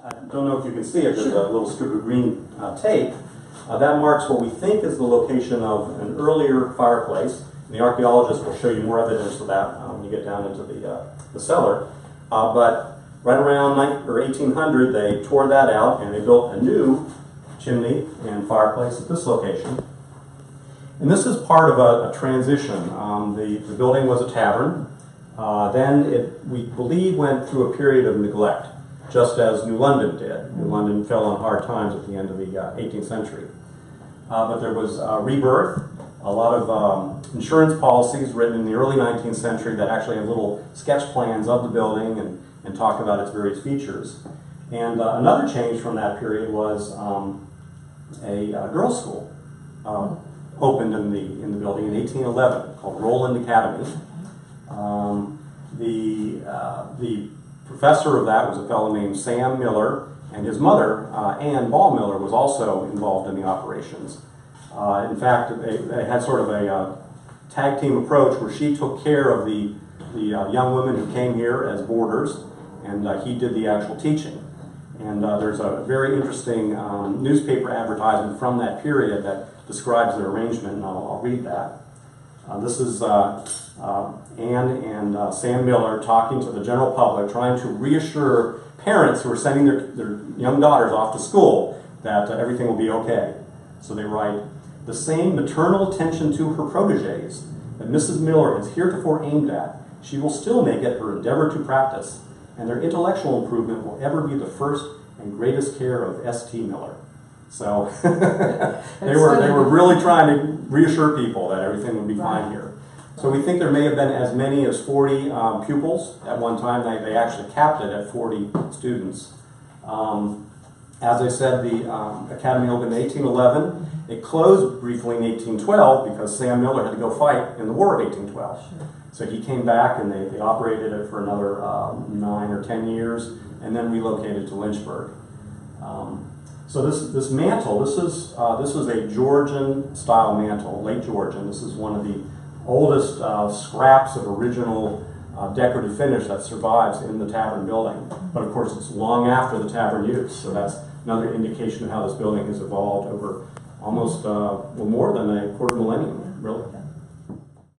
I don't know if you can see it, there's a little strip of green tape. That marks what we think is the location of an earlier fireplace. The archaeologist will show you more evidence of that when you get down into the cellar. But right around 1800, they tore that out and they built a new chimney and fireplace at this location. And this is part of a transition. The building was a tavern. Then it, we believe, went through a period of neglect, just as New London did. New London fell on hard times at the end of the 18th century. But there was rebirth, a lot of insurance policies written in the early 19th century that actually have little sketch plans of the building and talk about its various features. And another change from that period was a girls' school opened in the building in 1811 called Roland Academy. The professor of that was a fellow named Sam Miller, and his mother, Ann Ball Miller, was also involved in the operations. In fact, they had sort of a tag team approach where she took care of the young women who came here as boarders, and he did the actual teaching. And there's a very interesting newspaper advertisement from that period that describes their arrangement, and I'll read that. This is Ann and Sam Miller talking to the general public, trying to reassure parents who are sending their young daughters off to school that everything will be okay. So they write, "The same maternal attention to her protégés that Mrs. Miller has heretofore aimed at, she will still make it her endeavor to practice, and their intellectual improvement will ever be the first and greatest care of S.T. Miller." So they were really trying to reassure people that everything would be fine here. So we think there may have been as many as 40 pupils at one time. They actually capped it at 40 students. As I said, the academy opened in 1811. It closed briefly in 1812 because Sam Miller had to go fight in the War of 1812. Sure. So he came back and they operated it for another 9 or 10 years and then relocated to Lynchburg. So this mantle, this was a Georgian style mantle, late Georgian. This is one of the oldest scraps of original decorative finish that survives in the tavern building. But of course it's long after the tavern use, so that's another indication of how this building has evolved over almost, well, more than a quarter millennium, really.